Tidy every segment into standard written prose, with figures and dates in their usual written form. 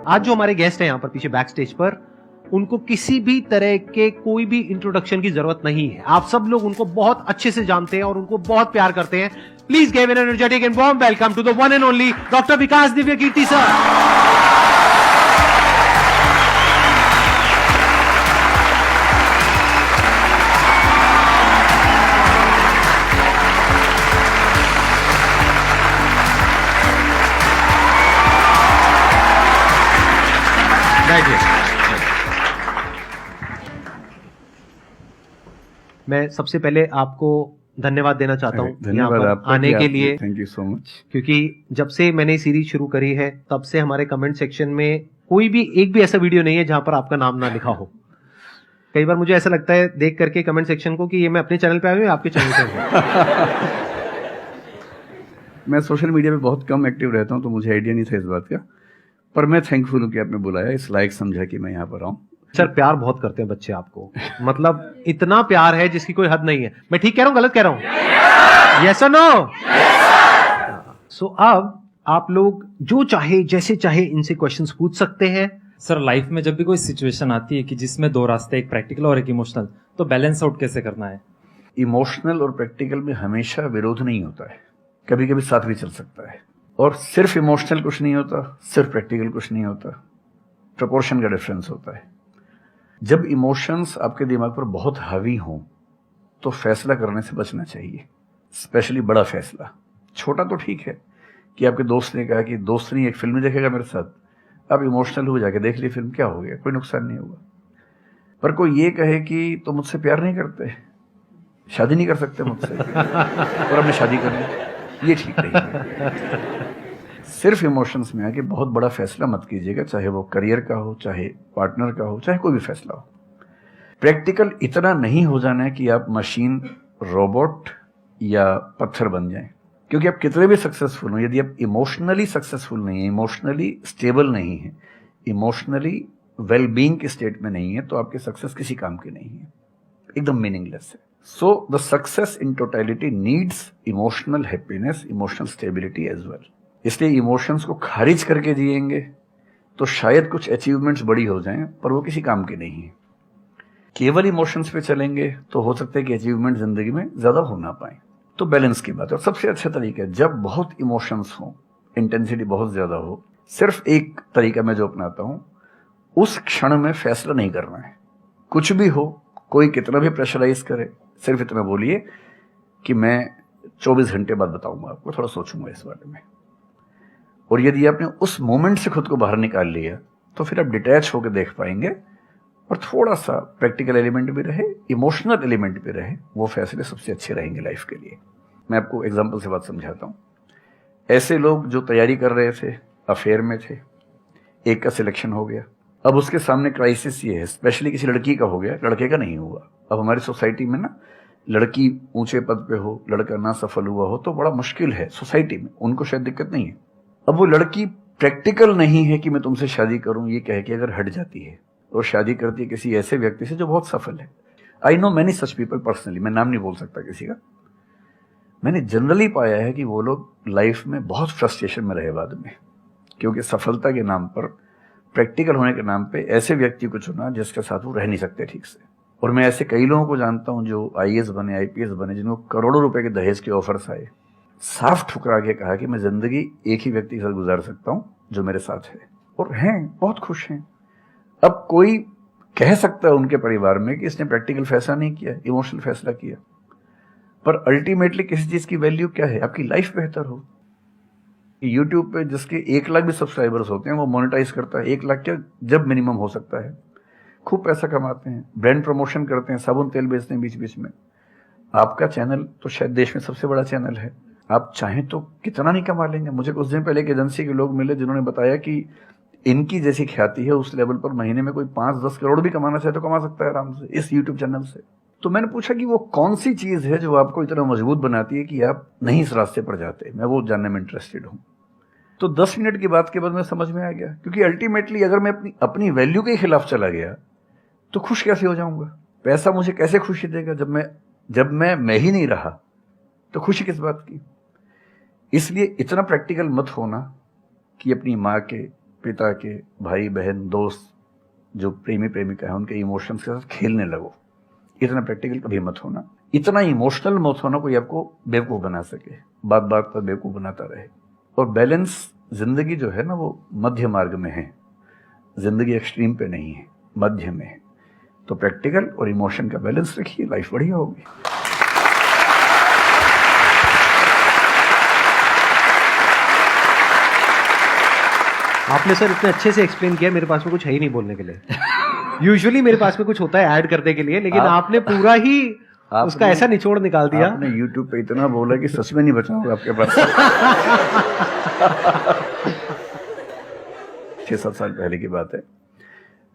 आज जो हमारे गेस्ट हैं यहाँ पर पीछे बैक स्टेज पर, उनको किसी भी तरह के कोई भी इंट्रोडक्शन की जरूरत नहीं है। आप सब लोग उनको बहुत अच्छे से जानते हैं और उनको बहुत प्यार करते हैं। Please give an energetic and warm welcome to the one and only doctor Vikas Divya Kirti sir. मैं सबसे पहले आपको धन्यवाद देना चाहता हूँ यहाँ पर आने के लिए। Thank you so much. क्योंकि जब से मैंने सीरीज शुरू करी है तब से हमारे कमेंट सेक्शन में कोई भी एक भी ऐसा वीडियो नहीं है जहां पर आपका नाम ना लिखा हो। कई बार मुझे ऐसा लगता है देख करके कमेंट सेक्शन को कि ये मैं अपने चैनल पे आया हूँ या आपके चैनल पे हूँ। मैं सोशल मीडिया पे बहुत कम एक्टिव रहता हूँ तो मुझे आइडिया नहीं था इस बात का, पर मैं थैंकफुल हूँ कि आपने बुलाया, इस लायक समझा कि मैं यहाँ पर आऊँ। सर प्यार बहुत करते हैं बच्चे आपको, मतलब इतना प्यार है जिसकी कोई हद नहीं है। मैं ठीक कह रहा हूँ गलत कह रहा हूँ? यस और नो? सो अब आप लोग जो चाहे जैसे चाहे इनसे क्वेश्चंस पूछ सकते हैं। सर लाइफ में जब भी कोई सिचुएशन आती है कि जिसमें दो रास्ते, एक प्रैक्टिकल और एक इमोशनल, तो बैलेंस आउट कैसे करना है? इमोशनल और प्रैक्टिकल में हमेशा विरोध नहीं होता है, कभी कभी साथ भी चल सकता है। और सिर्फ इमोशनल कुछ नहीं होता, सिर्फ प्रैक्टिकल कुछ नहीं होता, प्रोपोर्शन का डिफरेंस होता है। जब इमोशंस आपके दिमाग पर बहुत हावी हों तो फैसला करने से बचना चाहिए, स्पेशली बड़ा फैसला। छोटा तो ठीक है कि आपके दोस्त ने कहा कि दोस्त नहीं एक फिल्म देखेगा मेरे साथ, आप इमोशनल हो जाके देख ली फिल्म, क्या हो गया, कोई नुकसान नहीं होगा। पर कोई ये कहे कि तो मुझसे प्यार नहीं करते, शादी नहीं कर सकते मुझसे और हमने शादी कर ली, ये ठीक नहीं है। सिर्फ इमोशंस में आके बहुत बड़ा फैसला मत कीजिएगा, चाहे वो करियर का हो, चाहे पार्टनर का हो, चाहे कोई भी फैसला हो। प्रैक्टिकल इतना नहीं हो जाना है कि आप मशीन, रोबोट या पत्थर बन जाएं। क्योंकि आप कितने भी सक्सेसफुल हो, यदि आप इमोशनली सक्सेसफुल नहीं है, इमोशनली स्टेबल नहीं है, इमोशनली वेलबींग के स्टेट में नहीं है, तो आपकी सक्सेस किसी काम की नहीं है, एकदम मीनिंगलेस है। So the success in totality needs emotional happiness, emotional stability as well. इसलिए इमोशंस को खारिज करके जिएंगे तो शायद कुछ अचीवमेंट्स बड़ी हो जाएं, पर वो किसी काम की नहीं है। केवल इमोशंस पे चलेंगे तो हो सकता है कि अचीवमेंट जिंदगी में ज्यादा हो ना पाए। तो बैलेंस की बात है। और सबसे अच्छा तरीका है जब बहुत इमोशंस हो, इंटेंसिटी बहुत ज्यादा हो, सिर्फ एक तरीका मैं जो अपनाता हूं, उस क्षण में फैसला नहीं करना है। कुछ भी हो, कोई कितना भी प्रेशराइज करे, सिर्फ इतना बोलिए कि मैं 24 घंटे बाद बताऊंगा आपको, थोड़ा सोचूंगा इस बारे में। और यदि आपने उस मोमेंट से खुद को बाहर निकाल लिया तो फिर आप डिटैच होकर देख पाएंगे और थोड़ा सा प्रैक्टिकल एलिमेंट भी रहे, इमोशनल एलिमेंट भी रहे, वो फैसले सबसे अच्छे रहेंगे लाइफ के लिए। मैं आपको एग्जांपल से बात समझाता हूँ। ऐसे लोग जो तैयारी कर रहे थे, अफेयर में थे, एक का सिलेक्शन हो गया, अब उसके सामने क्राइसिस ये है, स्पेशली किसी लड़की का हो गया, लड़के का नहीं हुआ। अब हमारी सोसाइटी में ना, लड़की ऊंचे पद पे हो, लड़का ना सफल हुआ हो तो बड़ा मुश्किल है सोसाइटी में, उनको शायद दिक्कत नहीं है। अब वो लड़की प्रैक्टिकल नहीं है कि मैं तुमसे शादी करूं, ये कह के अगर हट जाती है और शादी करती है किसी ऐसे व्यक्ति से जो बहुत सफल है। I know many such people personally, मैं नाम नहीं बोल सकता किसी का। मैंने जनरली पाया है कि वो लोग लाइफ में बहुत फ्रस्ट्रेशन में रहे बाद में, क्योंकि सफलता के नाम पर, प्रैक्टिकल होने के नाम पे ऐसे व्यक्ति को चुना जिसके साथ वो रह नहीं सकते ठीक से। और मैं ऐसे कई लोगों को जानता हूं जो IAS बने, IPS बने, जिनको करोड़ों रुपए के दहेज के ऑफर्स आए, साफ ठुकरा के कहा कि मैं जिंदगी एक ही व्यक्ति के साथ गुजार सकता हूं जो मेरे साथ है, और हैं, बहुत खुश हैं। अब कोई कह सकता है उनके परिवार में कि इसने प्रैक्टिकल फैसला नहीं किया, इमोशनल फैसला किया, पर अल्टीमेटली किसी चीज की वैल्यू क्या है? आपकी लाइफ बेहतर हो। यूट्यूब पे जिसके 1 लाख भी सब्सक्राइबर्स होते हैं वो मोनेटाइज करता है, 1 लाख क्या जब मिनिमम हो सकता है, खूब पैसा कमाते हैं, ब्रांड प्रमोशन करते हैं, साबुन तेल बेचते हैं बीच बीच में। आपका चैनल तो शायद देश में सबसे बड़ा चैनल है, आप चाहें तो कितना नहीं कमा लेंगे। मुझे कुछ दिन पहले एक एजेंसी के लोग मिले जिन्होंने बताया कि इनकी जैसी ख्याति है उस लेवल पर महीने में कोई 5-10 करोड़ भी कमाना चाहे तो कमा सकता है आराम से इस यूट्यूब चैनल से। तो मैंने पूछा कि वो कौन सी चीज है जो आपको इतना मजबूत बनाती है कि आप नहीं इस रास्ते पर जाते, मैं वो जानने में इंटरेस्टेड हूँ। तो 10 मिनट की बात के बाद मैं समझ में आ गया, क्योंकि अल्टीमेटली अगर मैं अपनी वैल्यू के खिलाफ चला गया तो खुश कैसे हो जाऊंगा? पैसा मुझे कैसे खुशी देगा जब मैं ही नहीं रहा, तो खुशी किस बात की? इसलिए इतना प्रैक्टिकल मत होना कि अपनी माँ के, पिता के, भाई बहन, दोस्त, जो प्रेमी प्रेमिका है, उनके इमोशंस के साथ खेलने लगो। इतना प्रैक्टिकल कभी मत होना, इतना इमोशनल मत होना कोई आपको बेवकूफ बना सके, बात बात पर बेवकूफ बनाता रहे। और बैलेंस, जिंदगी जो है ना वो मध्य मार्ग में है, जिंदगी एक्सट्रीम पे नहीं है, मध्य में है। तो प्रैक्टिकल और इमोशन का बैलेंस रखिए, लाइफ बढ़िया होगी। आपने सर इतने अच्छे से एक्सप्लेन किया, मेरे पास में कुछ है ही नहीं बोलने के लिए। यूजुअली मेरे पास में कुछ होता है ऐड करने के लिए, लेकिन आपने पूरा ही उसका ऐसा निचोड़ निकाल दिया। आपने YouTube पे इतना बोला कि सच में नहीं बचा होगा आपके पास। 6-7 साल पहले की बात है,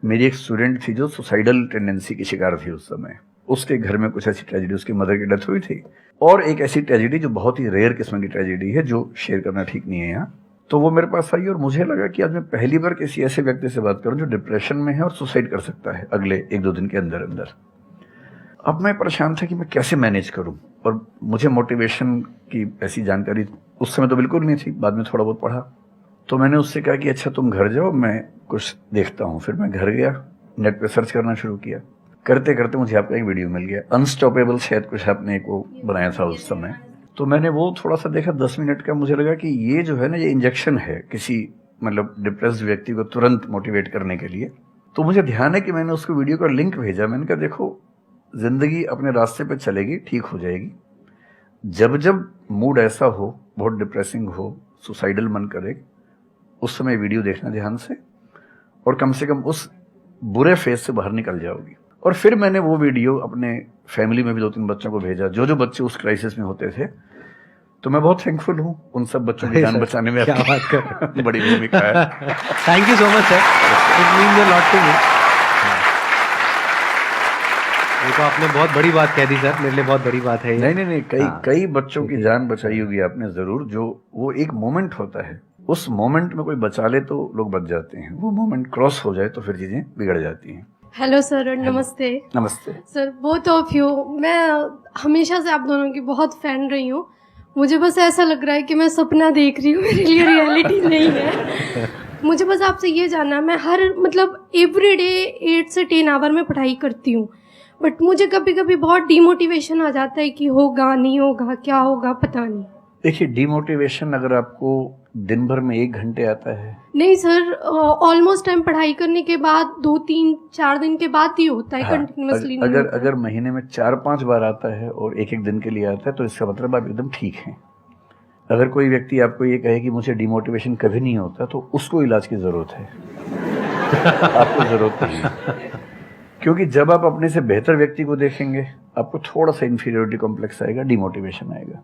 मेरी एक स्टूडेंट थी जो सुसाइडल टेंडेंसी की शिकार थी उस समय। उसके घर में कुछ ऐसी ट्रेजेडी, उसकी मदर की डेथ हुई थी, और एक ऐसी ट्रेजेडी जो बहुत ही रेयर किस्म की ट्रेजेडी है, जो शेयर करना ठीक नहीं है यहाँ। तो वो मेरे पास आई और मुझे लगा कि आज मैं पहली बार किसी ऐसे व्यक्ति से बात करूं जो डिप्रेशन में है और सुसाइड कर सकता है अगले 1-2 दिन के अंदर अंदर। अब मैं परेशान था कि मैं कैसे मैनेज करूं, और मुझे मोटिवेशन की ऐसी जानकारी उस समय तो बिल्कुल नहीं थी, बाद में थोड़ा बहुत पढ़ा। तो मैंने उससे कहा कि अच्छा तुम घर जाओ, मैं कुछ देखता हूँ। फिर मैं घर गया, नेट पे सर्च करना शुरू किया। करते करते मुझे आपका एक वीडियो मिल गया, अनस्टॉपेबल, शायद कुछ आपने एक वो बनाया था उस समय। तो मैंने वो थोड़ा सा देखा, 10 मिनट का। मुझे लगा कि ये जो है ना, ये इंजेक्शन है किसी मतलब डिप्रेस्ड व्यक्ति को तुरंत मोटिवेट करने के लिए। तो मुझे ध्यान है कि मैंने उसको वीडियो का लिंक भेजा। मैंने कहा देखो, जिंदगी अपने रास्ते पे चलेगी, ठीक हो जाएगी। जब जब मूड ऐसा हो, बहुत डिप्रेसिंग हो, सुसाइडल मन करे, उस समय वीडियो देखना ध्यान से, और कम से कम उस बुरे फेज से बाहर निकल जाओगी। और फिर मैंने वो वीडियो अपने फैमिली में भी 2-3 बच्चों को भेजा, जो बच्चे उस क्राइसिस में होते थे। तो मैं बहुत थैंकफुल हूँ उन सब बच्चों की जान बचाने में, क्या बात कर बड़ी भूमिका है। Thank you so much sir, it means a lot to me. ये तो आपने बहुत बड़ी बात कह दी सर, मेरे लिए बहुत बड़ी बात है ये। नहीं, कई बच्चों की जान बचाई होगी आपने जरूर। जो वो एक मोमेंट होता है, उस मोमेंट में कोई बचा ले तो लोग बच जाते हैं, वो मोमेंट क्रॉस हो जाए तो फिर चीजें बिगड़ जाती हैं। हेलो सर, नमस्ते। नमस्ते सर, बोथ ऑफ यू, मैं हमेशा से आप दोनों की बहुत फैन रही हूँ। मुझे बस ऐसा लग रहा है कि मैं सपना देख रही हूँ, मेरे लिए रियलिटी नहीं है। मुझे बस आपसे ये जानना, मैं हर मतलब एवरी डे 8 से 10 आवर में पढ़ाई करती हूँ, बट मुझे कभी कभी बहुत डिमोटिवेशन आ जाता है कि होगा नहीं होगा, क्या होगा पता नहीं। देखिए, डिमोटिवेशन अगर आपको दिन भर में 1 घंटे आता है, नहीं सर, ऑलमोस्ट टाइम पढ़ाई करने के बाद 2-3-4 दिन के बाद ही होता है, कंटिन्यूअसली नहीं होता। अगर महीने में 4-5 बार आता है और 1-1 दिन के लिए आता है, तो इसका मतलब आप एकदम ठीक हैं। अगर कोई व्यक्ति आपको ये कहे कि मुझे डिमोटिवेशन कभी नहीं होता, तो उसको इलाज की जरूरत है। आपको जरूरत नहीं है, क्योंकि जब आप अपने से बेहतर व्यक्ति को देखेंगे, आपको थोड़ा सा इंफीरियरिटी कॉम्प्लेक्स आएगा, डिमोटिवेशन आएगा।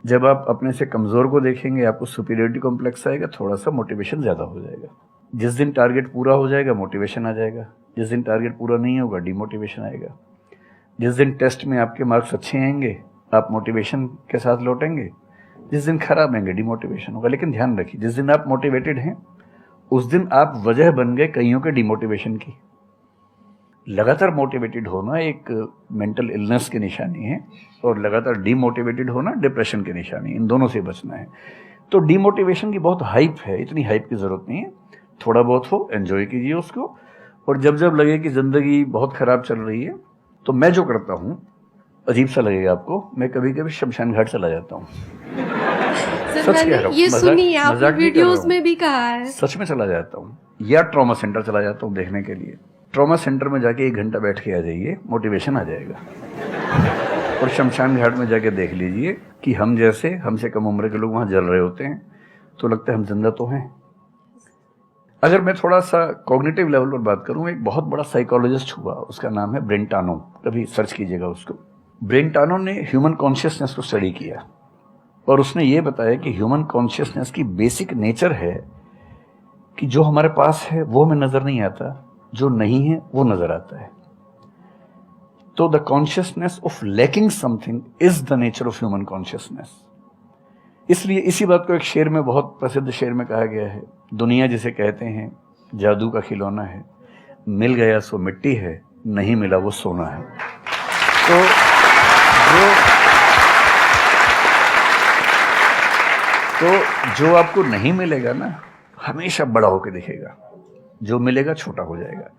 जब आप अपने से कमजोर को देखेंगे, आपको सुपीरियरिटी कॉम्प्लेक्स आएगा, थोड़ा सा मोटिवेशन ज्यादा हो जाएगा। जिस दिन टारगेट पूरा हो जाएगा, मोटिवेशन आ जाएगा। जिस दिन टारगेट पूरा नहीं होगा, डिमोटिवेशन आएगा। जिस दिन टेस्ट में आपके मार्क्स अच्छे आएंगे, आप मोटिवेशन के साथ लौटेंगे। जिस दिन खराब आएंगे, डिमोटिवेशन होगा। लेकिन ध्यान रखिए, जिस दिन आप मोटिवेटेड हैं, उस दिन आप वजह बन गए कईयों के डिमोटिवेशन की। लगातार मोटिवेटेड होना एक मेंटल इलनेस की निशानी है, और लगातार डीमोटिवेटेड होना डिप्रेशन की निशानी है। इन दोनों से बचना है। तो डीमोटिवेशन की बहुत हाइप है, इतनी हाइप की जरूरत नहीं है। थोड़ा बहुत हो, एंजॉय कीजिए उसको। और जब जब लगे कि जिंदगी बहुत खराब चल रही है, तो मैं जो करता हूँ, अजीब सा लगेगा आपको, मैं कभी कभी शमशान घाट चला जाता हूँ। सर, मैंने ये सुनी है, आपने वीडियोस में भी कहा है। सच में चला जाता हूँ, या ट्रॉमा सेंटर चला जाता हूँ देखने के लिए। ट्रॉमा सेंटर में जाके 1 घंटा बैठ के आ जाइए, मोटिवेशन आ जाएगा। और शमशान घाट में जाके देख लीजिए कि हम जैसे हमसे कम उम्र के लोग वहां जल रहे होते हैं, तो लगता है हम जिंदा तो हैं। अगर मैं थोड़ा सा कॉग्निटिव लेवल पर बात करूं, एक बहुत बड़ा साइकोलॉजिस्ट हुआ, उसका नाम है ब्रेंटानो, कभी सर्च कीजिएगा उसको। ब्रेंटानो ने ह्यूमन कॉन्शियसनेस को स्टडी किया, और उसने ये बताया कि ह्यूमन कॉन्शियसनेस की बेसिक नेचर है कि जो हमारे पास है वो हमें नजर नहीं आता, जो नहीं है वो नजर आता है। तो the consciousness of lacking something is the nature of human consciousness. इसलिए इसी बात को एक शेर में, बहुत प्रसिद्ध शेर में कहा गया है, दुनिया जिसे कहते हैं जादू का खिलौना है, मिल गया सो मिट्टी है, नहीं मिला वो सोना है। तो जो आपको नहीं मिलेगा ना, हमेशा बड़ा होकर दिखेगा, जो मिलेगा छोटा हो जाएगा।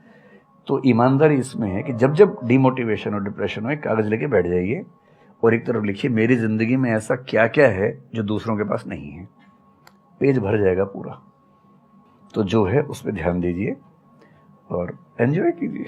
तो ईमानदारी इसमें है कि जब जब डिमोटिवेशन और डिप्रेशन हो, एक कागज लेके बैठ जाइए और एक तरफ लिखिए मेरी जिंदगी में ऐसा क्या क्या है जो दूसरों के पास नहीं है। पेज भर जाएगा पूरा। तो जो है उस पर ध्यान दीजिए और एंजॉय कीजिए।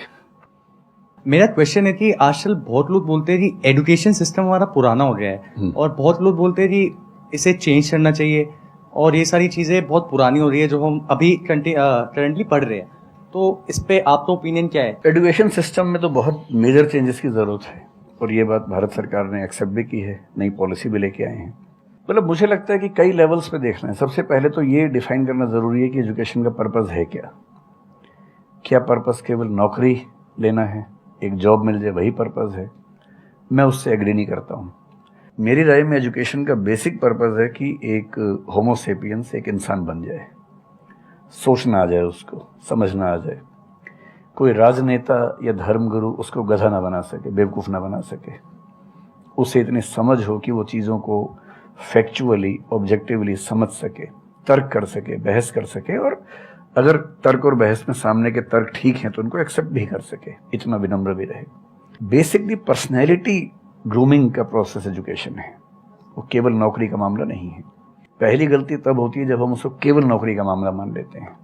मेरा क्वेश्चन है कि आजकल बहुत लोग बोलते हैं कि एजुकेशन सिस्टम हमारा पुराना हो गया है और बहुत लोग बोलते हैं कि इसे चेंज करना चाहिए और ये सारी चीज़ें बहुत पुरानी हो रही है जो हम अभी करंटली पढ़ रहे हैं। तो इस पे आपका ओपिनियन क्या है? एजुकेशन सिस्टम में तो बहुत मेजर चेंजेस की ज़रूरत है और ये बात भारत सरकार ने एक्सेप्ट भी की है, नई पॉलिसी भी लेके आए हैं। मतलब मुझे लगता है कि कई लेवल्स पे देखना है। सबसे पहले तो ये डिफाइन करना ज़रूरी है कि एजुकेशन का पर्पस है क्या। क्या पर्पस केवल नौकरी लेना है, एक जॉब मिल जाए, वही पर्पस है? मैं उससे एग्री नहीं करता हूँ। मेरी राय में एजुकेशन का बेसिक पर्पस है कि एक होमो सेपियंस एक इंसान बन जाए, सोचना आ जाए, उसको समझना आ जाए। कोई राजनेता या धर्मगुरु उसको गधा ना बना सके, बेवकूफ़ ना बना सके। उसे इतनी समझ हो कि वो चीज़ों को फैक्चुअली ऑब्जेक्टिवली समझ सके, तर्क कर सके, बहस कर सके और अगर तर्क और बहस में सामने के तर्क ठीक हैं तो उनको एक्सेप्ट भी कर सके, इतना विनम्र भी रहे। बेसिकली पर्सनैलिटी ग्रूमिंग का प्रोसेस एजुकेशन है, वो केवल नौकरी का मामला नहीं है। पहली गलती तब होती है जब हम उसको केवल नौकरी का मामला मान लेते हैं।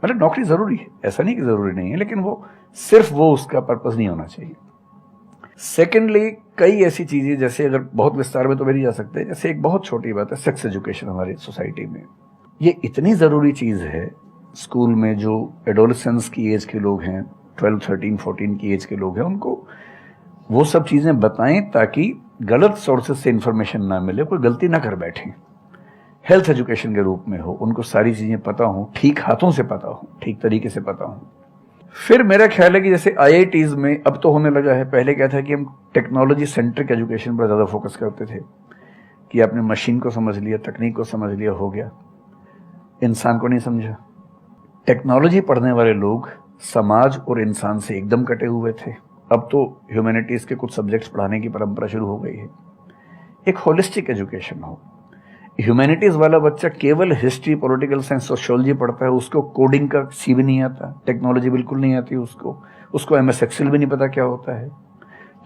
मतलब नौकरी ज़रूरी है, ऐसा नहीं कि ज़रूरी नहीं है, लेकिन वो सिर्फ वो उसका पर्पस नहीं होना चाहिए। सेकेंडली कई ऐसी चीज़ें, जैसे अगर बहुत विस्तार में तो मेरी जा सकते हैं, जैसे एक बहुत छोटी बात है सेक्स एजुकेशन हमारी सोसाइटी में। ये इतनी ज़रूरी चीज़ है। स्कूल में जो एडोलेसेंस की एज के लोग हैं, 12, 13, 14 की एज के लोग हैं, उनको वो सब चीज़ें बताएं ताकि गलत सोर्सेज से इंफॉर्मेशन ना मिले, कोई गलती ना कर बैठें। हेल्थ एजुकेशन के रूप में हो, उनको सारी चीज़ें पता हो, ठीक हाथों से पता हो, ठीक तरीके से पता हो। फिर मेरा ख्याल है कि जैसे IITs में अब तो होने लगा है, पहले क्या था कि हम टेक्नोलॉजी सेंट्रिक एजुकेशन पर ज़्यादा फोकस करते थे कि आपने मशीन को समझ लिया, तकनीक को समझ लिया, हो गया, इंसान को नहीं समझा। टेक्नोलॉजी पढ़ने वाले लोग समाज और इंसान से एकदम कटे हुए थे। अब तो ह्यूमैनिटीज़ के कुछ सब्जेक्ट्स पढ़ाने की परंपरा शुरू हो गई है। एक होलिस्टिक एजुकेशन हो। ह्यूमैनिटीज़ वाला बच्चा केवल हिस्ट्री, पॉलिटिकल साइंस, सोशियोलॉजी पढ़ता है, उसको कोडिंग का सी भी नहीं आता, टेक्नोलॉजी बिल्कुल नहीं आती उसको MS एक्सेल भी नहीं पता क्या होता है।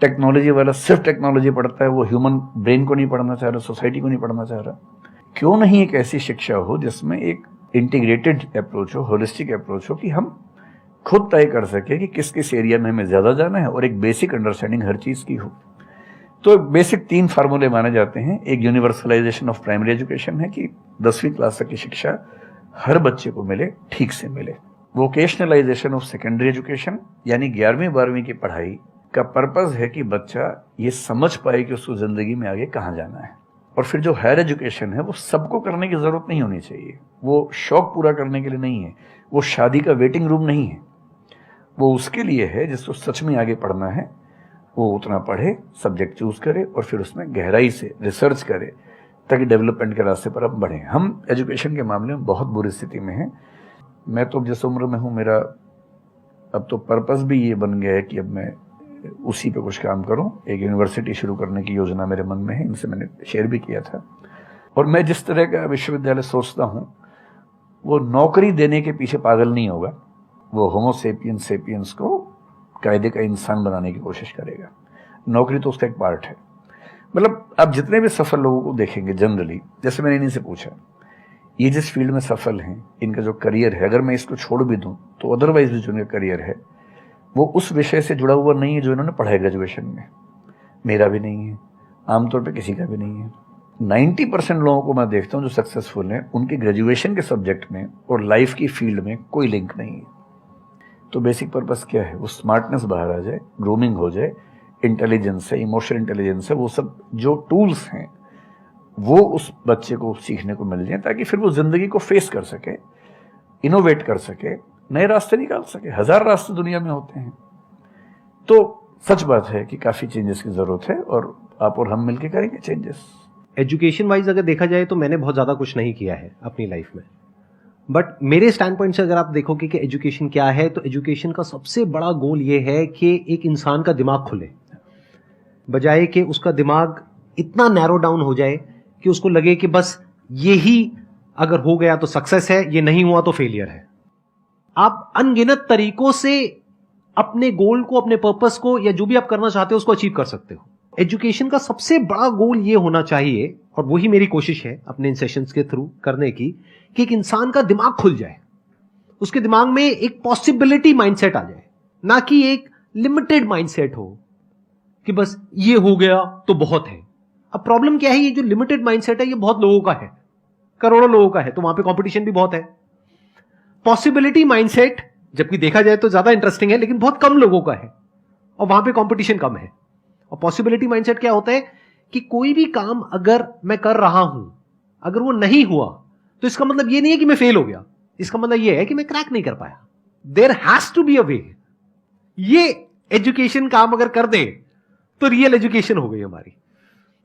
टेक्नोलॉजी वाला सिर्फ टेक्नोलॉजी पढ़ता है, वो ह्यूमन ब्रेन को नहीं पढ़ना चाह रहा, सोसाइटी को नहीं पढ़ना चाह रहा। क्यों नहीं एक ऐसी शिक्षा हो जिसमें एक इंटीग्रेटेड अप्रोच हो, होलिस्टिक अप्रोच हो, कि हम खुद तय कर सके कि किस किस एरिया में हमें ज़्यादा जाना है और एक बेसिक अंडरस्टैंडिंग हर चीज़ की हो। तो बेसिक 3 फार्मूले माने जाते हैं। एक यूनिवर्सलाइजेशन ऑफ प्राइमरी एजुकेशन है कि 10वीं क्लास तक की शिक्षा हर बच्चे को मिले, ठीक से मिले। वोकेशनलाइजेशन ऑफ सेकेंडरी एजुकेशन, यानी 11वीं 12वीं की पढ़ाई का पर्पस है कि बच्चा ये समझ पाए कि उसको ज़िंदगी में आगे कहाँ जाना है। और फिर जो हायर एजुकेशन है वो सबको करने की ज़रूरत नहीं होनी चाहिए, वो शौक पूरा करने के लिए नहीं है, वो शादी का वेटिंग रूम नहीं है, वो उसके लिए है जिसको सच में आगे पढ़ना है, वो उतना पढ़े, सब्जेक्ट चूज करे और फिर उसमें गहराई से रिसर्च करे ताकि डेवलपमेंट के रास्ते पर अब बढ़ें। हम एजुकेशन के मामले में बहुत बुरी स्थिति में हैं। मैं तो जिस उम्र में हूँ, मेरा अब तो पर्पस भी ये बन गया है कि अब मैं उसी पे कुछ काम करूं। एक यूनिवर्सिटी शुरू करने की योजना मेरे मन में है, इनसे मैंने शेयर भी किया था। और मैं जिस तरह का विश्वविद्यालय सोचता हूं वो नौकरी देने के पीछे पागल नहीं होगा, वो होमो सेपियंस को कायदे का इंसान बनाने की कोशिश करेगा। नौकरी तो उसका एक पार्ट है। मतलब आप जितने भी सफल लोगों को देखेंगे जनरली, जैसे मैंने इन्हीं से पूछा, ये जिस फील्ड में सफल हैं, इनका जो करियर है, अगर मैं इसको छोड़ भी दूं तो अदरवाइज भी जो इनका करियर है वो उस विषय से जुड़ा हुआ नहीं है जो इन्होंने पढ़ा है ग्रेजुएशन में। मेरा भी नहीं है, आमतौर पे किसी का भी नहीं है। 90% लोगों को मैं देखता हूँ जो सक्सेसफुल हैं, उनके ग्रेजुएशन के सब्जेक्ट में और लाइफ की फील्ड में कोई लिंक नहीं है। तो बेसिक पर्पस क्या है? वो स्मार्टनेस बाहर आ जाए, ग्रूमिंग हो जाए, इंटेलिजेंस है, इमोशनल इंटेलिजेंस है, वो सब जो टूल्स हैं वो उस बच्चे को सीखने को मिल जाए ताकि फिर वो जिंदगी को फेस कर सके, इनोवेट कर सके, नए रास्ते निकाल सके। 1000 रास्ते दुनिया में होते हैं। तो सच बात है कि काफी चेंजेस की जरूरत है और आप और हम मिलकर करेंगे चेंजेस। एजुकेशन वाइज अगर देखा जाए तो मैंने बहुत ज़्यादा कुछ नहीं किया है अपनी लाइफ में, बट मेरे स्टैंड पॉइंट से अगर आप देखोगे कि एजुकेशन क्या है, तो एजुकेशन का सबसे बड़ा गोल ये है कि एक इंसान का दिमाग खुले, बजाय कि उसका दिमाग इतना नैरो डाउन हो जाए कि उसको लगे कि बस यही अगर हो गया तो सक्सेस है, ये नहीं हुआ तो फेलियर है। आप अनगिनत तरीकों से अपने गोल को, अपने पर्पस को, या जो भी आप करना चाहते हो उसको अचीव कर सकते हो। एजुकेशन का सबसे बड़ा गोल ये होना चाहिए, और वही मेरी कोशिश है अपने इन सेशंस के थ्रू करने की, कि एक इंसान का दिमाग खुल जाए, उसके दिमाग में एक पॉसिबिलिटी माइंडसेट आ जाए, ना कि एक लिमिटेड माइंडसेट हो कि बस ये हो गया तो बहुत है। अब प्रॉब्लम क्या है, ये जो लिमिटेड माइंडसेट है ये बहुत लोगों का है, करोड़ों लोगों का है, तो वहां पे कंपटीशन भी बहुत है। पॉसिबिलिटी माइंडसेट जबकि देखा जाए तो ज्यादा इंटरेस्टिंग है, लेकिन बहुत कम लोगों का है, और वहां पे कंपटीशन कम है। और पॉसिबिलिटी माइंडसेट क्या होता है कि कोई भी काम अगर मैं कर रहा हूं, अगर वो नहीं हुआ तो इसका मतलब ये नहीं है कि मैं फेल हो गया, इसका मतलब ये है कि मैं क्रैक नहीं कर पाया। There has to be a way. ये एजुकेशन काम अगर कर दे तो रियल एजुकेशन हो गई हमारी।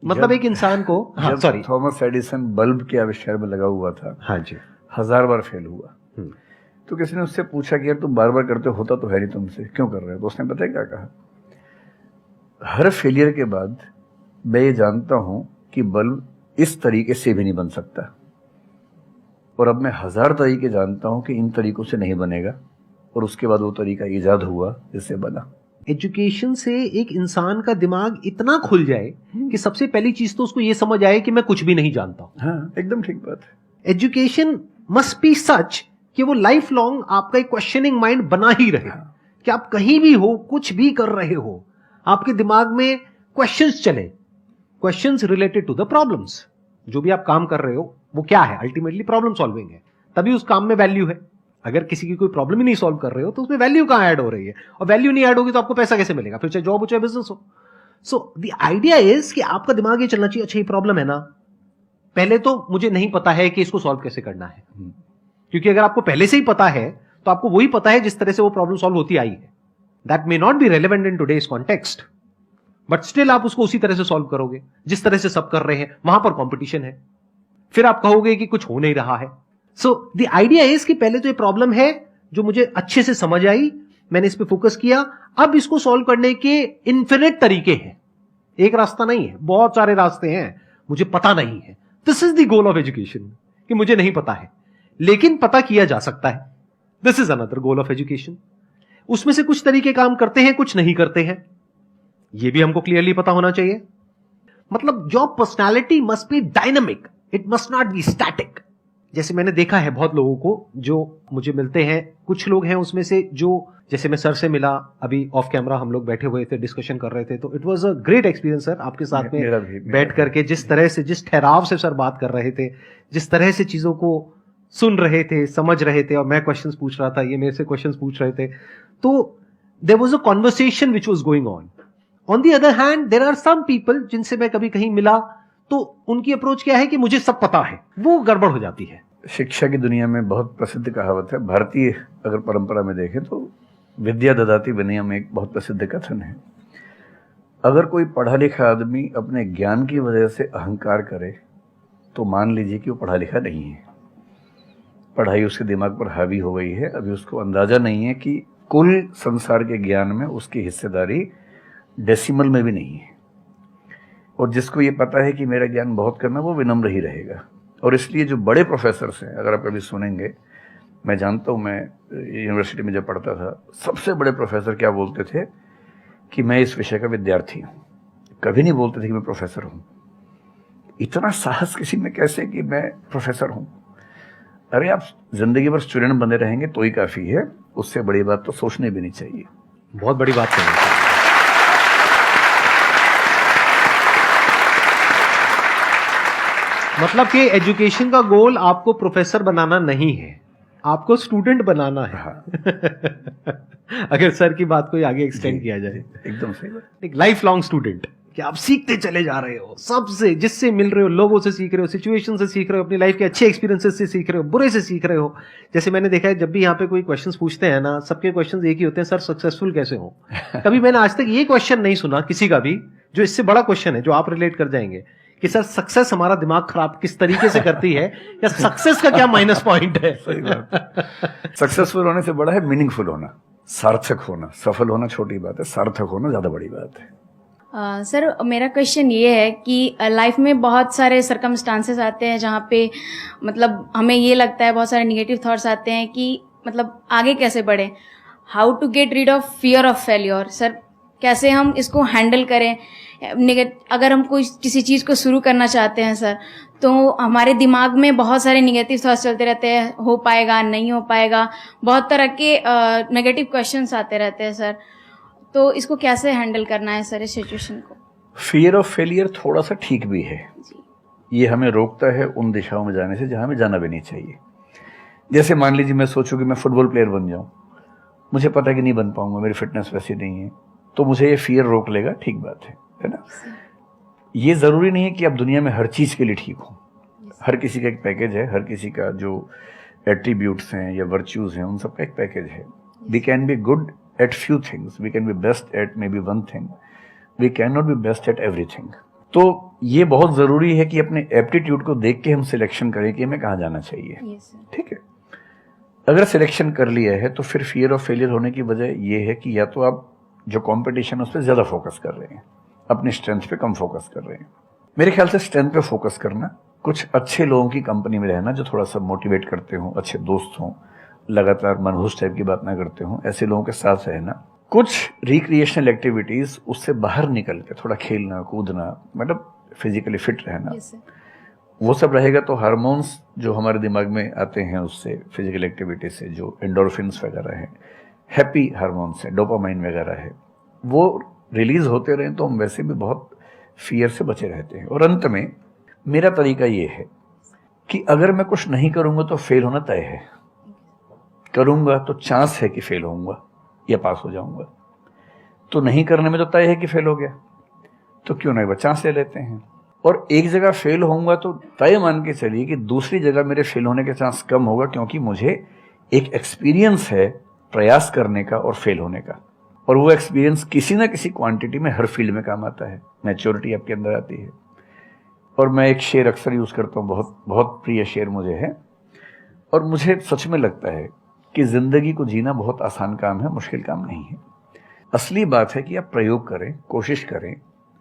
मतलब एक इंसान को, हाँ सॉरी, थॉमस एडिसन बल्ब के आविष्कार में लगा हुआ था, हाँ जी, 1000 बार फेल हुआ। तो किसी ने उससे पूछा कि यार तुम बार बार करते हो, होता तो है नहीं तुमसे, क्यों कर रहे हो? तो उसने पता है क्या कहा, हर फेलियर के बाद मैं ये जानता हूं कि बल्ब इस तरीके से भी नहीं बन सकता, और अब मैं 1000 तरीके जानता हूं कि इन तरीकों से नहीं बनेगा, और उसके बाद वो तरीका ईजाद हुआ जिससे बना। एजुकेशन से एक इंसान का दिमाग इतना खुल जाए कि सबसे पहली चीज तो उसको ये समझ आए कि मैं कुछ भी नहीं जानता हूं। हाँ, एकदम ठीक बात है। एजुकेशन मस्ट बी सच कि वो लाइफ लॉन्ग आपका एक क्वेश्चनिंग माइंड बना ही रहे, कि आप कहीं भी हो, कुछ भी कर रहे हो, आपके दिमाग में क्वेश्चंस चले, questions related to the problems. जो भी आप काम कर रहे हो वो क्या है, अल्टीमेटली प्रॉब्लम सॉल्विंग है, तभी उस काम में वैल्यू है। अगर किसी की कोई प्रॉब्लम ही नहीं सॉल्व कर रहे हो तो उसमें वैल्यू कहां ऐड हो रही है, और वैल्यू नहीं ऐड होगी तो आपको पैसा कैसे मिलेगा, फिर चाहे जॉब हो चाहे बिजनेस हो। सो द आइडिया इज कि आपका दिमाग ये चलना चाहिए, अच्छा ये प्रॉब्लम है ना, पहले तो मुझे नहीं पता है कि इसको सॉल्व कैसे करना है, क्योंकि अगर आपको पहले से ही पता है तो आपको वही पता है जिस तरह से वो प्रॉब्लम सॉल्व होती आई है। That may not be relevant in today's context, but still आप उसको उसी तरह से सॉल्व करोगे जिस तरह से सब कर रहे हैं। वहां पर कंपटीशन है, फिर आप कहोगे कि कुछ हो नहीं रहा है। सो द आइडिया इज कि पहले तो ये प्रॉब्लम है जो मुझे अच्छे से समझ आई, मैंने इस पे फोकस किया, अब इसको सॉल्व करने के इन्फिनिट तरीके हैं, एक रास्ता नहीं है, बहुत सारे रास्ते हैं, मुझे पता नहीं है। This is the goal of education, कि मुझे नहीं पता है लेकिन पता किया जा सकता है। This is another goal of education. उसमें से कुछ तरीके काम करते हैं, कुछ नहीं करते हैं, यह भी हमको क्लियरली पता होना चाहिए। मतलब job personality must be dynamic, it must not be static. जैसे मैंने देखा है बहुत लोगों को जो मुझे मिलते हैं, कुछ लोग हैं उसमें से जो, जैसे मैं सर से मिला, अभी ऑफ कैमरा हम लोग बैठे हुए थे, डिस्कशन कर रहे थे, तो it was a great experience sir, आपके साथ में बैठ करके जिस तरह से, जिस ठहराव से सर बात कर रहे थे, जिस तरह से चीजों को सुन रहे थे, समझ रहे थे, और मैं क्वेश्चंस पूछ रहा था, ये मेरे से क्वेश्चंस पूछ रहे थे, तो there was a conversation which was going on. On the other hand there are some people जिनसे मैं कभी कहीं मिला तो उनकी अप्रोच क्या है कि मुझे सब पता है, वो गड़बड़ हो जाती है। शिक्षा की दुनिया में बहुत प्रसिद्ध कहावत है, भारतीय अगर परंपरा में देखें तो विद्या ददाति विनयम एक बहुत प्रसिद्ध कथन है। अगर कोई पढ़ा लिखा आदमी अपने ज्ञान की वजह से अहंकार करे तो मान लीजिए कि वो पढ़ा लिखा नहीं है, पढ़ाई उसके दिमाग पर हावी हो गई है, अभी उसको अंदाजा नहीं है कि कुल संसार के ज्ञान में उसकी हिस्सेदारी डेसिमल में भी नहीं है। और जिसको ये पता है कि मेरा ज्ञान बहुत कम है वो विनम्र ही रहेगा। और इसलिए जो बड़े प्रोफेसर्स हैं, अगर आप कभी सुनेंगे, मैं जानता हूँ, मैं यूनिवर्सिटी में जब पढ़ता था, सबसे बड़े प्रोफेसर क्या बोलते थे कि मैं इस विषय का विद्यार्थी हूँ, कभी नहीं बोलते थे कि मैं प्रोफेसर हूँ। इतना साहस किसी में कैसे कि मैं प्रोफेसर हूँ? अरे आप जिंदगी भर स्टूडेंट बने रहेंगे तो ही काफी है, उससे बड़ी बात तो सोचने भी नहीं चाहिए। बहुत बड़ी बात करनी चाहिए। मतलब कि एजुकेशन का गोल आपको प्रोफेसर बनाना नहीं है, आपको स्टूडेंट बनाना है। हाँ। अगर सर की बात को आगे एक्सटेंड किया जाए, एकदम सही बात। एक लाइफ लॉन्ग स्टूडेंट, कि आप सीखते चले जा रहे हो, सबसे, जिससे मिल रहे हो, लोगों से सीख रहे हो, सिचुएशन से सीख रहे हो, अपनी लाइफ के अच्छे एक्सपीरियंसेस से सीख रहे हो, बुरे से सीख रहे हो। जैसे मैंने देखा है, जब भी यहाँ पे कोई क्वेश्चंस पूछते हैं ना, सबके क्वेश्चंस एक ही होते हैं, सर सक्सेसफुल कैसे हो। कभी मैंने आज तक ये क्वेश्चन नहीं सुना किसी का भी जो इससे बड़ा क्वेश्चन है, जो आप रिलेट कर जाएंगे कि सर सक्सेस हमारा दिमाग खराब किस तरीके से करती है, या सक्सेस का क्या माइनस पॉइंट है। सही बात। सक्सेसफुल होने से बड़ा है मीनिंगफुल होना, सार्थक होना। सफल होना छोटी बात है, सार्थक होना ज्यादा बड़ी बात है। सर मेरा क्वेश्चन ये है कि लाइफ में बहुत सारे सर्कमस्टांसेस आते हैं जहाँ पे मतलब हमें ये लगता है, बहुत सारे निगेटिव थॉट्स आते हैं कि मतलब आगे कैसे बढ़े, how to get rid of fear of failure. Sir कैसे हम इसको हैंडल करें, अगर हम कोई किसी चीज़ को शुरू करना चाहते हैं सर, तो हमारे दिमाग में बहुत सारे निगेटिव थॉट्स चलते रहते हैं, हो पाएगा नहीं हो पाएगा, बहुत तरह के नेगेटिव क्वेश्चंस आते रहते हैं सर, तो इसको कैसे हैंडल करना है सर इस सिचुएशन को? फियर ऑफ फेलियर थोड़ा सा ठीक भी है, ये हमें रोकता है उन दिशाओं में जाने से जहां हमें जाना भी नहीं चाहिए। जैसे मान लीजिए मैं सोचूं कि मैं फुटबॉल प्लेयर बन जाऊं, मुझे पता है कि नहीं बन पाऊंगा, मेरी फिटनेस वैसी नहीं है, तो मुझे ये फियर रोक लेगा, ठीक बात है ना। ये जरूरी नहीं है कि आप दुनिया में हर चीज के लिए ठीक हो, हर किसी का एक पैकेज है, हर किसी का जो एट्रीब्यूट्स हैं या वर्च्यूज हैं उन सबका एक पैकेज है। We can be good at few things, we can be best at maybe one thing, we can not be best at everything. तो ये बहुत जरूरी है कि अपने एप्टीट्यूड को देख के हम सिलेक्शन करें कि हमें कहाँ जाना चाहिए, ठीक है। अगर सिलेक्शन कर लिया है तो फिर फियर ऑफ फेलियर होने की वजह यह है कि या तो आप जो कंपटीशन है उस पर ज्यादा फोकस कर रहे हैं, अपनी स्ट्रेंथ पे कम फोकस कर रहे हैं। मेरे ख्याल से स्ट्रेंथ पे फोकस करना, कुछ अच्छे लोगों की कंपनी में रहना जो थोड़ा सा मोटिवेट करते हो, अच्छे दोस्त हों, लगातार मनहूस टाइप की बात ना करते हो, ऐसे लोगों के साथ रहना, कुछ रिक्रिएशनल एक्टिविटीज, उससे बाहर निकल के थोड़ा खेलना कूदना, मतलब फिजिकली फिट रहना, वो सब रहेगा तो हार्मोन्स जो हमारे दिमाग में आते हैं उससे, फिजिकल एक्टिविटी से, जो एंडोर्फिन्स वगैरह हैं, हैप्पी हार्मोन्स है, डोपामाइन वगैरह है, वो रिलीज होते रहे तो हम वैसे भी बहुत फियर से बचे रहते हैं। और अंत में मेरा तरीका ये है कि अगर मैं कुछ नहीं करूंगा तो फेल होना तय है, करूंगा तो चांस है कि फेल होऊंगा या पास हो जाऊंगा, तो नहीं करने में तो तय है कि फेल हो गया, तो क्यों नहीं चांस ले लेते हैं। और एक जगह फेल होऊंगा तो तय मान के चलिए कि दूसरी जगह मेरे फेल होने के चांस कम होगा, क्योंकि मुझे एक एक्सपीरियंस है प्रयास करने का और फेल होने का, और वो एक्सपीरियंस किसी ना किसी क्वांटिटी में हर फील्ड में काम आता है, मैच्योरिटी आपके अंदर आती है। और मैं एक शेर अक्सर यूज करता हूँ, बहुत बहुत प्रिय शेर मुझे है, और मुझे सच में लगता है कि जिंदगी को जीना बहुत आसान काम है, मुश्किल काम नहीं है। असली बात है कि आप प्रयोग करें, कोशिश करें,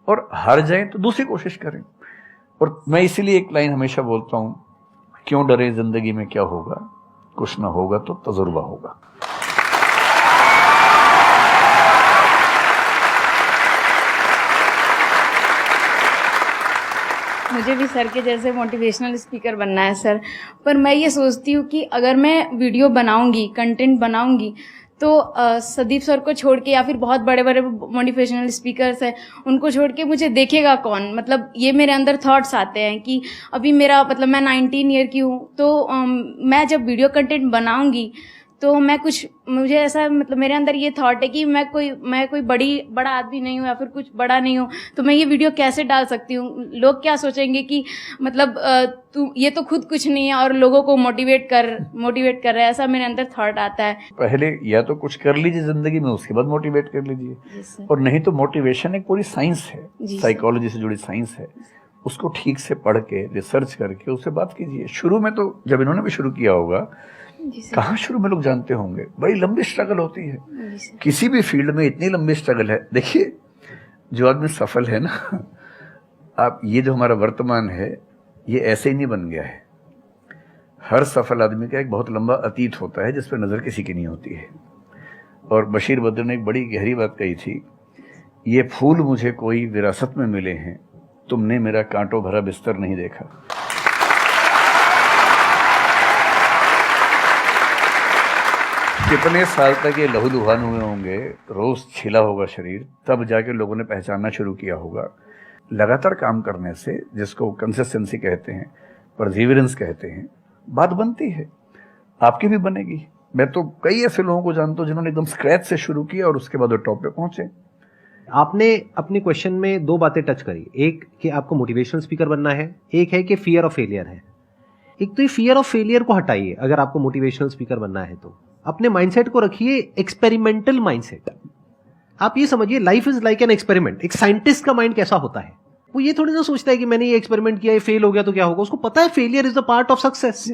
और हार जाएं तो दूसरी कोशिश करें। और मैं इसीलिए एक लाइन हमेशा बोलता हूं, क्यों डरे, जिंदगी में क्या होगा, कुछ ना होगा तो तजुर्बा होगा। मुझे भी सर के जैसे मोटिवेशनल स्पीकर बनना है सर, पर मैं ये सोचती हूँ कि अगर मैं वीडियो बनाऊंगी, कंटेंट बनाऊंगी, तो संदीप सर को छोड़ के या फिर बहुत बड़े बड़े मोटिवेशनल स्पीकर्स हैं उनको छोड़ के मुझे देखेगा कौन। मतलब ये मेरे अंदर थॉट्स आते हैं कि अभी मेरा मतलब मैं 19 ईयर की हूँ, तो मैं जब वीडियो कंटेंट बनाऊंगी तो मैं कुछ, मुझे ऐसा मतलब मेरे अंदर ये थॉट है कि मैं कोई बड़ा आदमी नहीं हूँ या फिर कुछ बड़ा नहीं हूँ, तो मैं ये वीडियो कैसे डाल सकती हूँ, लोग क्या सोचेंगे कि मतलब तू ये तो खुद कुछ नहीं है और लोगों को मोटिवेट कर रहा है, ऐसा मेरे अंदर थॉट आता है। पहले या तो कुछ कर लीजिए जिंदगी में, उसके बाद मोटिवेट कर लीजिए, और नहीं तो मोटिवेशन एक पूरी साइंस है, साइकोलॉजी से जुड़ी साइंस है, उसको ठीक से पढ़ के रिसर्च करके उससे बात कीजिए। शुरू में तो जब इन्होंने भी शुरू किया होगा, कहाँ शुरू में लोग जानते होंगे, बड़ी लंबी स्ट्रगल होती है, किसी भी फील्ड में इतनी लंबी स्ट्रगल है। देखिए जो आदमी सफल है ना, आप ये जो हमारा वर्तमान है ये ऐसे ही नहीं बन गया है, हर सफल आदमी का एक बहुत लंबा अतीत होता है जिस पर नजर किसी की नहीं होती है। और बशीर बद्र ने एक बड़ी गहरी बात कही थी, ये फूल मुझे कोई विरासत में मिले हैं, तुमने मेरा कांटों भरा बिस्तर नहीं देखा। कितने साल तक ये लहूलुहान हुए होंगे, रोज छिला होगा शरीर, तब जाके लोगों ने पहचानना शुरू किया होगा। लगातार काम करने से, जिसको कंसिस्टेंसी कहते हैं, परसिवियरेंस कहते हैं, बात बनती है, आपकी भी बनेगी। मैं तो कई ऐसे लोगों को जानता हूं जिन्होंने एकदम स्क्रैच से शुरू किया और उसके बाद वो टॉप पे पहुंचे। आपने अपने क्वेश्चन में दो बातें टच करी, एक कि आपको मोटिवेशनल स्पीकर बनना है, एक है कि फियर ऑफ फेलियर है। एक तो ये फियर ऑफ फेलियर को हटाइए, अगर आपको मोटिवेशनल स्पीकर बनना है तो अपने माइंडसेट को रखिए एक्सपेरिमेंटल माइंडसेट। आप ये समझिए life is like an experiment. एक साइंटिस्ट का माइंड कैसा होता है, वो ये थोड़ी ना सोचता है कि मैंने ये एक्सपेरिमेंट किया, ये फेल हो गया तो क्या होगा। उसको पता है failure is the part of success.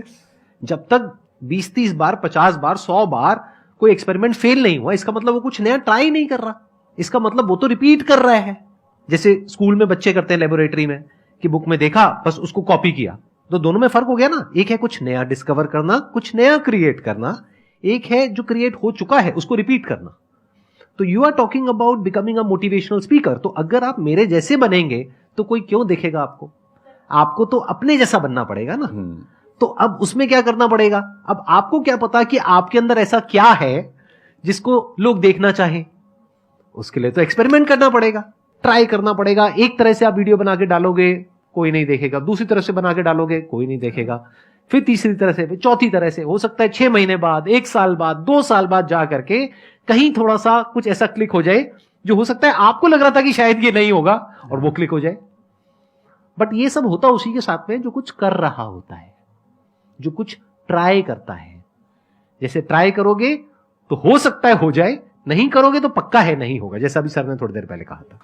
जब तक 20-30 बार, 50 बार, 100 बार कोई एक्सपेरिमेंट फेल नहीं हुआ, इसका मतलब वो कुछ नया ट्राई नहीं कर रहा, इसका मतलब वो तो रिपीट कर रहा है। जैसे स्कूल में बच्चे करते हैं लेबोरेटरी में कि बुक में देखा बस उसको कॉपी किया, तो दोनों में फर्क हो गया ना। एक है कुछ नया डिस्कवर करना, कुछ नया क्रिएट करना, एक है जो क्रिएट हो चुका है उसको रिपीट करना। तो you are talking about becoming a motivational speaker. तो अगर आप मेरे जैसे बनेंगे तो कोई क्यों देखेगा आपको? आपको तो अपने जैसा बनना पड़ेगा ना। तो अब उसमें क्या करना पड़ेगा? अब आपको क्या पता कि आपके अंदर ऐसा क्या है जिसको लोग देखना चाहें? उसके लिए तो एक्सपेरिमेंट करना पड़ेगा, ट्राई करना पड़ेगा। एक तरह से आप वीडियो बना के डालोगे, कोई नहीं देखेगा। दूसरी तरह से बना के डालोगे, कोई नहीं देखेगा। फिर तीसरी तरह से, फिर चौथी तरह से। हो सकता है 6 महीने बाद, 1 साल बाद, 2 साल बाद जा करके कहीं थोड़ा सा कुछ ऐसा क्लिक हो जाए जो हो सकता है आपको लग रहा था कि शायद ये नहीं होगा और वो क्लिक हो जाए। बट ये सब होता उसी के साथ में जो कुछ कर रहा होता है, जो कुछ ट्राई करता है। जैसे ट्राई करोगे तो हो सकता है हो जाए, नहीं करोगे तो पक्का है नहीं होगा, जैसा अभी सर ने थोड़ी देर पहले कहा था।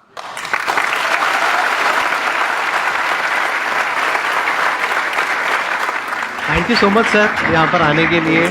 Thank you so much sir, यहां पर आने के लिए।